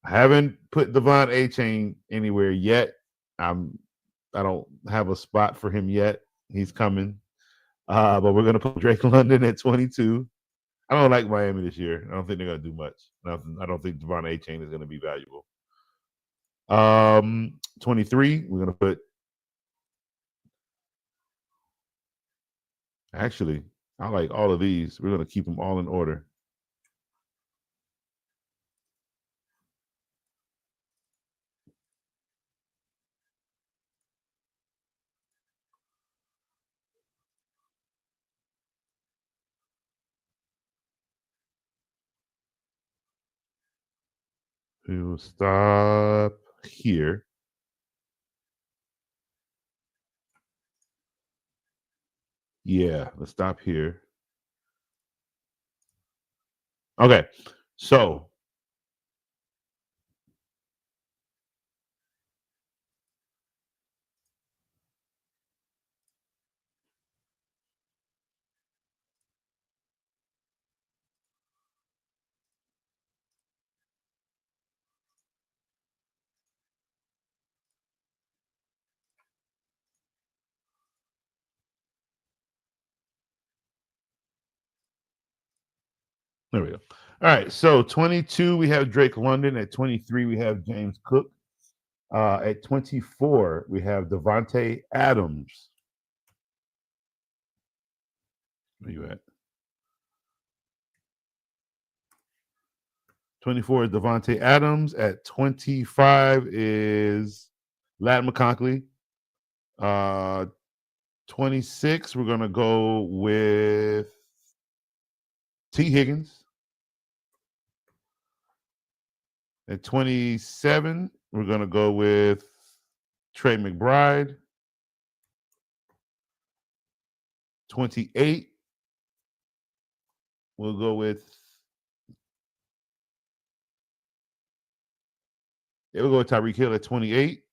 Speaker 2: I haven't put Devon Achane anywhere yet. I don't have a spot for him yet. He's coming. But we're going to put Drake London at 22. I don't like Miami this year. I don't think they're going to do much. I don't think Devon Achane is going to be valuable. 23, we're going to put. Actually, I like all of these. We're going to keep them all in order. We will stop here. Yeah, let's stop here. Okay, so there we go. All right, so 22, we have Drake London. At 23, we have James Cook. At 24, we have Devontae Adams. Where you at? 24 is Devontae Adams. At 25 is Ladd McConkey. 26, we're going to go with T. Higgins. At 27, we're going to go with Trey McBride. 28, we'll go with Tyreek Hill at 28.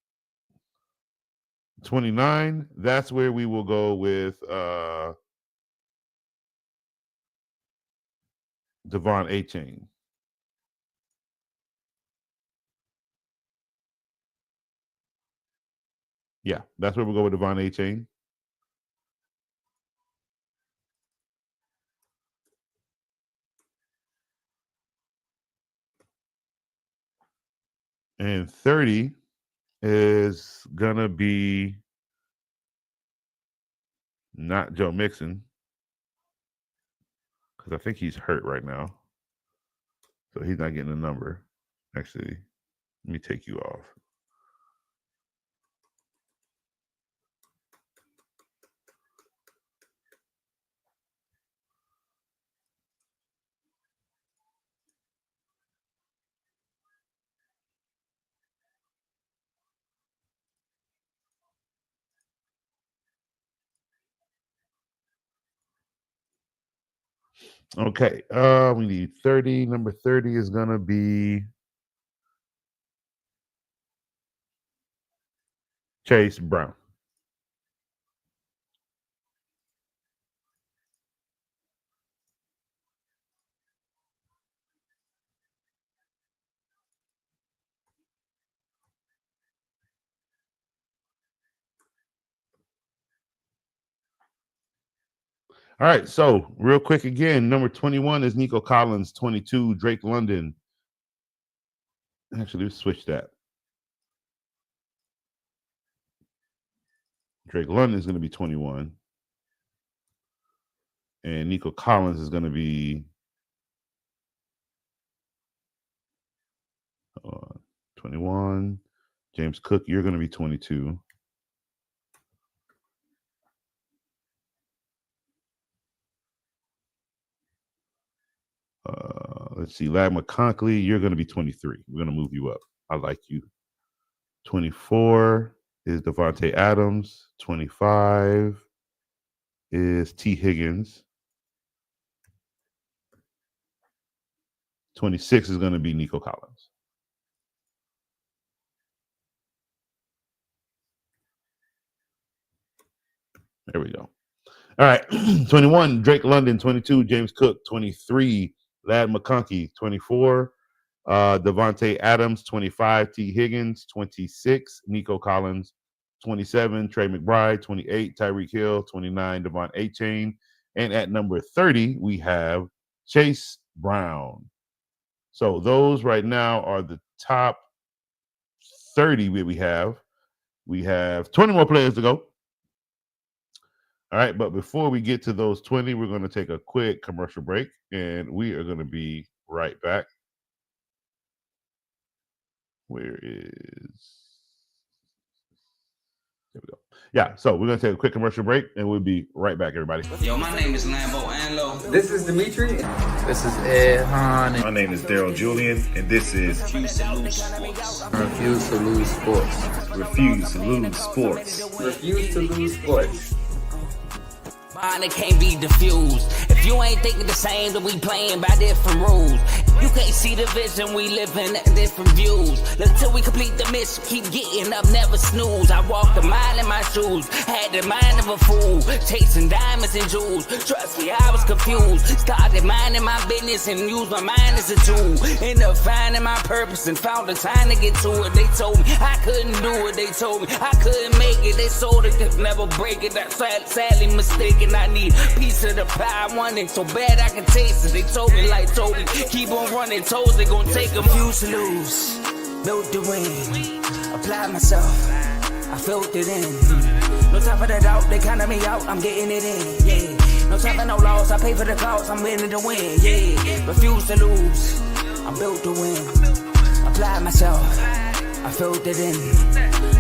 Speaker 2: 29, that's where we will go with Devon Achane. Yeah, that's where we'll go with Devon Achane. And 30 is going to be not Joe Mixon, because I think he's hurt right now. So he's not getting a number. Actually, let me take you off. Okay, we need 30. Number 30 is going to be Chase Brown. All right, so real quick again, number 21 is Nico Collins, 22, Drake London. Actually, let's switch that. Drake London is going to be 21. And Nico Collins is going to be 21, James Cook, you're going to be 22. Let's see. Lad McConkley, you're going to be 23. We're going to move you up. I like you. 24 is Devontae Adams. 25 is T. Higgins. 26 is going to be Nico Collins. There we go. All right. 21, Drake London. 22, James Cook. 23, Lad McConkey. 24, Devontae Adams. 25, T. Higgins. 26, Nico Collins. 27, Trey McBride. 28, Tyreek Hill. 29, Devon A-Chain. And at number 30, we have Chase Brown. So those right now are the top 30 we have. We have 20 more players to go. All right, but before we get to those 20, we're going to take a quick commercial break, and we are going to be right back. Where is... There we go. Yeah, so we're going to take a quick commercial break, and we'll be right back, everybody.
Speaker 4: Yo, my name is Lambo Anlo.
Speaker 5: This is Dimitri.
Speaker 6: This is Ed Han.
Speaker 2: My name is Daryl Julian, and this is
Speaker 4: Refuse to lose sports.
Speaker 6: Refuse to lose sports.
Speaker 2: Refuse to Lose Sports.
Speaker 5: Refuse to lose sports.
Speaker 1: Mine, it can't be diffused. If you ain't thinking the same, then we playing by different rules. You can't see the vision, we live in different views. Until we complete the mission, keep getting up, never snooze. I walked a mile in my shoes, had the mind of a fool, chasing diamonds and jewels. Trust me, I was confused. Started minding my business and used my mind as a tool. Ended up finding my purpose and found the time to get to it. They told me I couldn't do it. They told me I couldn't make it. They sold it, could never break it. That's sadly mistaken. I need a piece of the pie. I want it so bad I can taste it. They told me like Toby, keep on running, toes they gon' take them. Refuse to lose, built to win. Apply myself, I felt it in. No time for the doubt, they counted me out, I'm getting it in, yeah. No time for no loss, I pay for the cost, I'm winning to win, yeah. Refuse to lose, I'm built to win. Apply myself, I felt it in.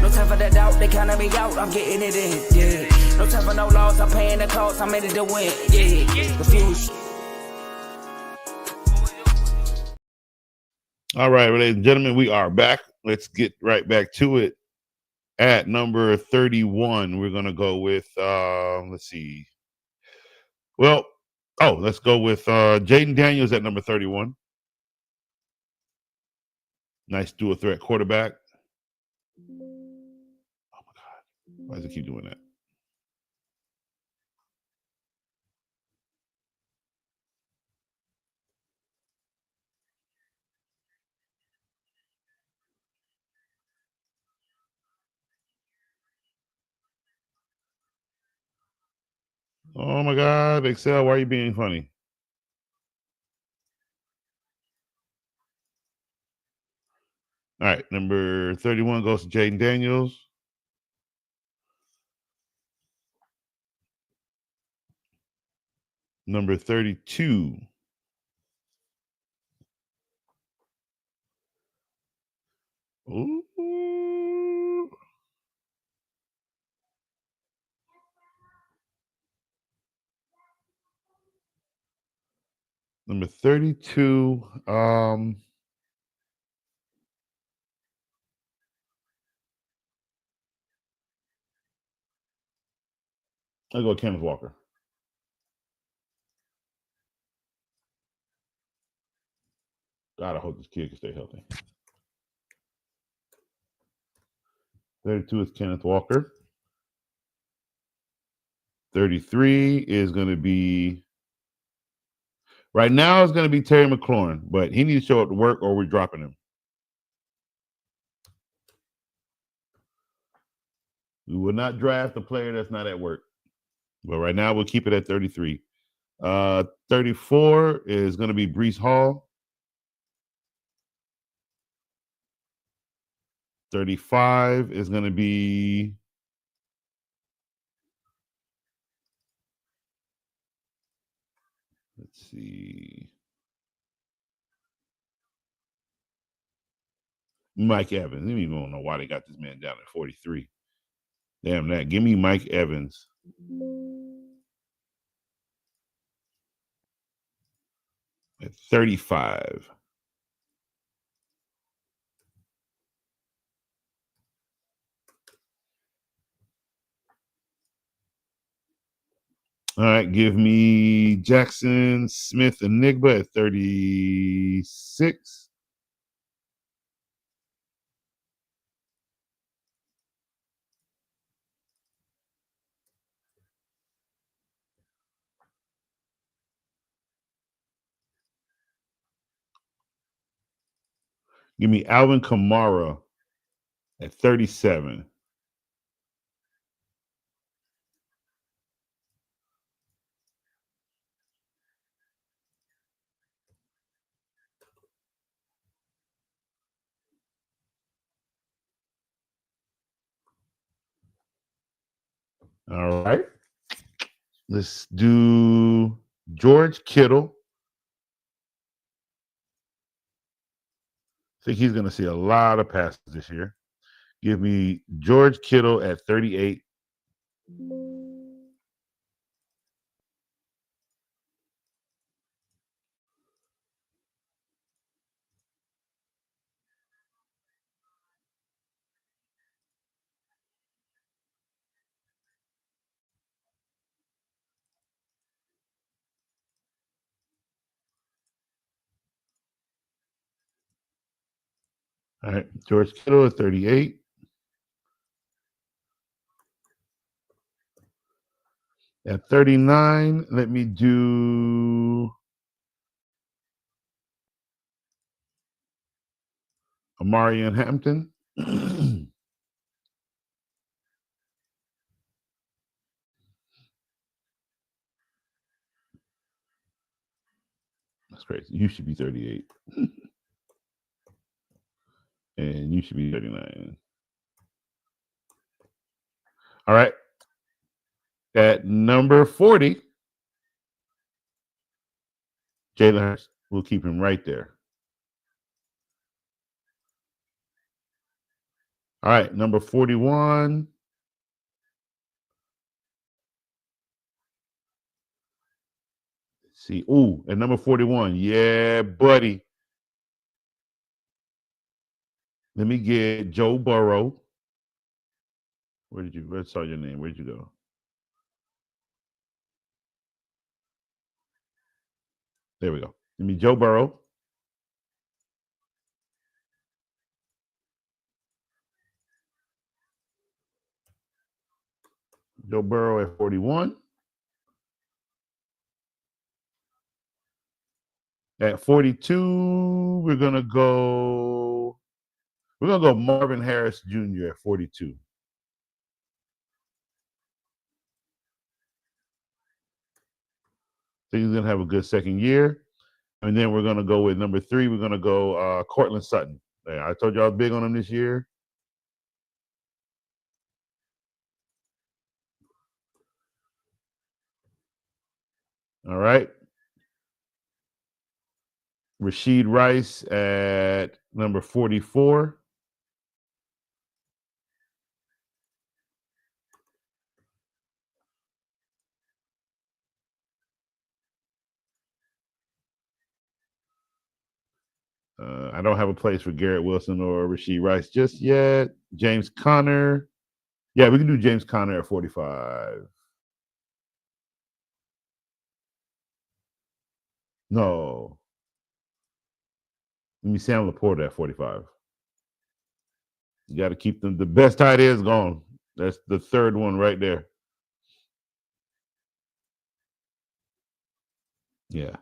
Speaker 1: No time for the doubt, they counted me out, I'm getting it in, yeah. No time for no loss, I'm paying the cost, I'm in it to win, yeah. Refuse.
Speaker 2: All right, ladies and gentlemen, we are back. Let's get right back to it. At number 31, we're going to go with, let's see. Well, let's go with Jaden Daniels at number 31. Nice dual threat quarterback. Oh, my God. Why does it keep doing that? Oh, my God. Excel, why are you being funny? All right, number 31 goes to Jaden Daniels. Number 32. Ooh. Number 32. I'll go Kenneth Walker. God, I hope this kid can stay healthy. 32 is Kenneth Walker. 33 is going to be, right now it's going to be Terry McLaurin, but he needs to show up to work or we're dropping him. We will not draft a player that's not at work. But right now we'll keep it at 33. 34 is going to be Breece Hall. 35 is going to be let's see. Mike Evans. I don't even know why they got this man down at 43. Damn that. Give me Mike Evans. At 35. All right, give me Jackson Smith Enigma at 36. Give me Alvin Kamara at 37. All right. Let's do George Kittle. I think he's going to see a lot of passes this year. Give me George Kittle at 38. All right, George Kittle at 38. At 39, let me do Amarian Hampton. That's crazy. You should be 38. And you should be 39. All right. At number 40, Jalen Hurts. We'll keep him right there. All right, number 41. Let's see. Ooh, at number 41. Yeah, buddy. Let me get Joe Burrow. Where saw your name? Where'd you go? There we go. Give me Joe Burrow. Joe Burrow at 41. At 42, we're gonna go Marvin Harris Jr. at 42. I think he's gonna have a good second year. And then we're gonna go with number 3. We're gonna go Cortland Sutton. Yeah, I told you I was big on him this year. All right. Rashid Rice at number 44. I don't have a place for Garrett Wilson or Rashid Rice just yet. James Conner. Yeah, we can do James Conner at 45. No. Let me Sam Laporta at 45. You got to keep them. The best tight ends gone. That's the third one right there. Yeah.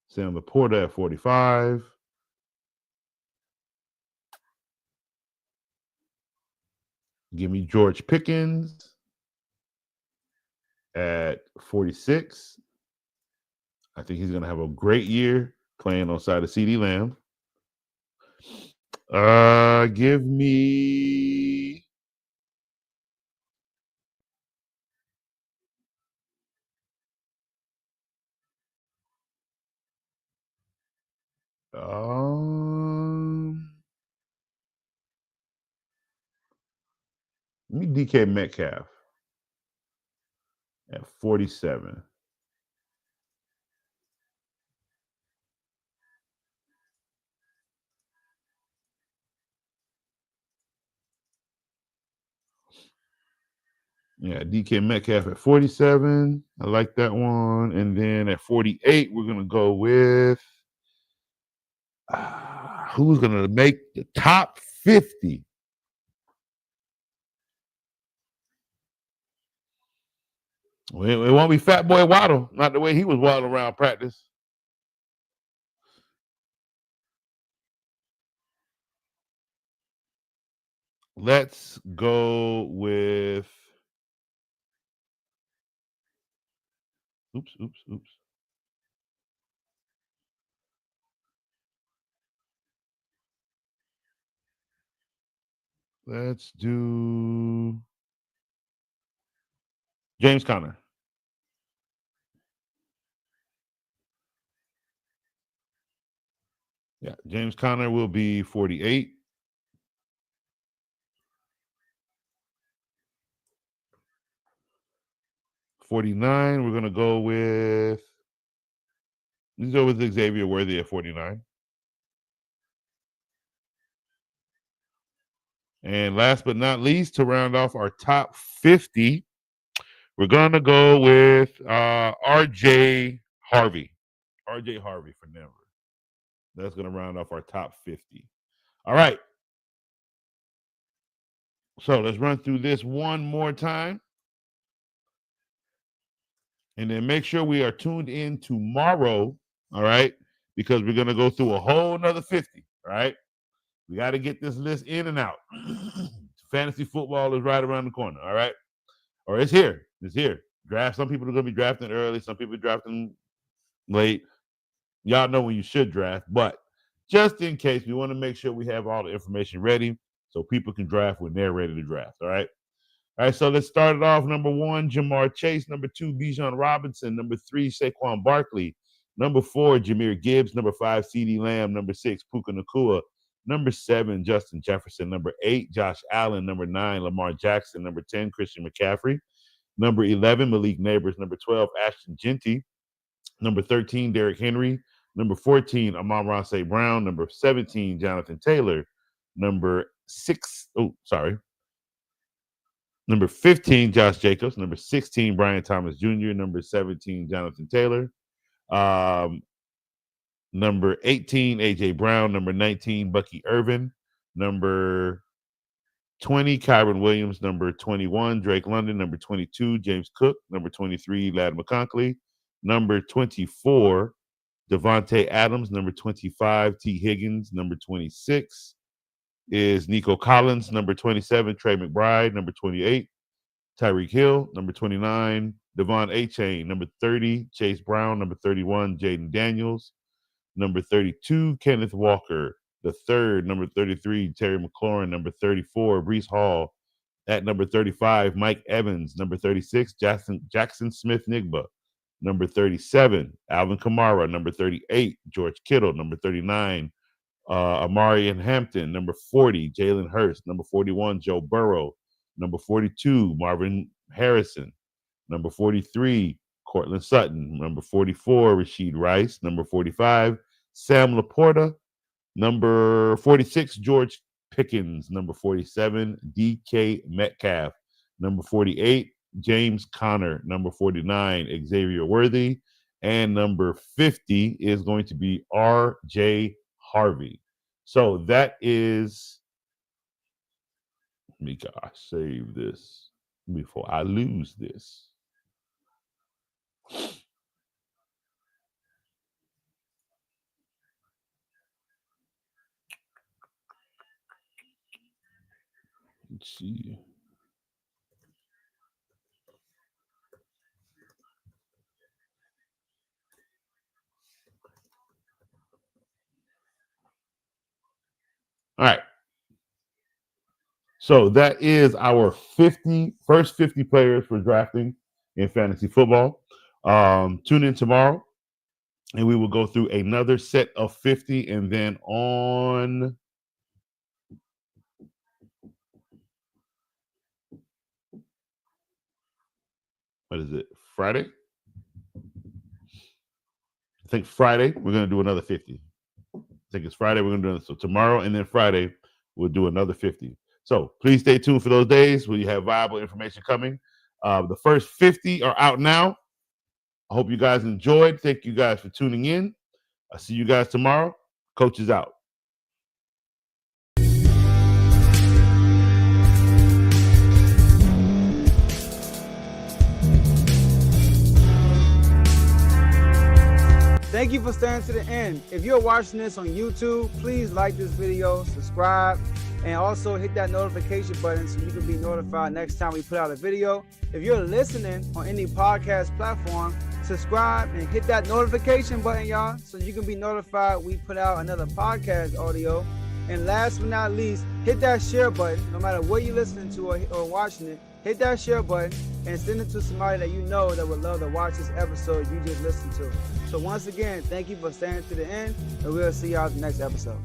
Speaker 2: Sam Laporta at 45. Give me George Pickens at 46. I think he's going to have a great year playing on side of CeeDee Lamb. Give me me DK Metcalf at 47. Yeah, DK Metcalf at 47. I like that one. And then at 48, we're going to go with who's going to make the top 50? Well, it won't be Fat Boy Waddle, not the way he was waddling around practice. Let's go with oops. Let's do James Conner. Yeah, James Conner will be 48. $49. We're gonna go with Xavier Worthy at 49. And last but not least, to round off our top 50, we're gonna go with RJ Harvey. RJ Harvey for Denver. That's gonna round off our top 50. All right. So let's run through this one more time. And then make sure we are tuned in tomorrow, all right? Because we're going to go through a whole nother 50, all right? We got to get this list in and out. Fantasy football is right around the corner, all right? Or it's here. It's here. Draft. Some people are going to be drafting early. Some people are drafting late. Y'all know when you should draft. But just in case, we want to make sure we have all the information ready so people can draft when they're ready to draft, all right? All right, so let's start it off. Number 1, Jamar Chase. Number 2, Bijan Robinson. Number 3, Saquon Barkley. Number 4, Jahmyr Gibbs. Number 5, CeeDee Lamb. Number 6, Puka Nacua. Number 7, Justin Jefferson. Number 8, Josh Allen. Number 9, Lamar Jackson. Number 10, Christian McCaffrey. Number 11, Malik Neighbors. Number 12, Ashton Genty. Number 13, Derrick Henry. Number 14, Amon-Ra St. Brown. Number 17, Jonathan Taylor. Number 15, Josh Jacobs. Number 16, Brian Thomas Jr. Number 17, Jonathan Taylor. Number 18, A.J. Brown. Number 19, Bucky Irvin. Number 20, Kyron Williams. Number 21, Drake London. Number 22, James Cook. Number 23, Ladd McConkey. Number 24, Devontae Adams. Number 25, T. Higgins. Number 26 is Nico Collins. Number 27, Trey McBride. Number 28, Tyreek Hill. Number 29, Devon Achane. Number 30, Chase Brown. Number 31, Jaden Daniels. Number 32, Kenneth Walker the third. Number 33, Terry McLaurin. Number 34, Breece Hall. At number 35, Mike Evans. Number 36, Jackson Smith-Njigba. Number 37, Alvin Kamara. Number 38, George Kittle. Number 39, Amari and Hampton. Number 40, Jalen Hurts. Number 41, Joe Burrow. Number 42, Marvin Harrison. Number 43, Cortland Sutton. Number 44, Rashid Rice. Number 45, Sam Laporta. Number 46, George Pickens. Number 47, DK Metcalf. Number 48, James Conner. Number 49, Xavier Worthy. And number 50 is going to be RJ Harvey. So that is, let me save this before I lose this. Let's see. All right. So that is our first 50 players for drafting in fantasy football. Tune in tomorrow, and we will go through another set of 50, and then on what is it? Friday? I think Friday we're gonna do another 50. I think it's Friday we're gonna do it. So tomorrow and then Friday we'll do another 50. So please stay tuned for those days where you have viable information coming. The first 50 are out now. I hope you guys enjoyed. Thank you guys for tuning in. I'll see you guys tomorrow. Coach is out.
Speaker 7: Thank you for staying to the end. If you're watching this on YouTube, please like this video, subscribe, and also hit that notification button so you can be notified next time we put out a video. If you're listening on any podcast platform, subscribe and hit that notification button, y'all, so you can be notified we put out another podcast audio. And last but not least, hit that share button. No matter what you're listening to or watching it, hit that share button and send it to somebody that you know that would love to watch this episode you just listened to. So once again, thank you for staying to the end, and we'll see y'all in the next episode.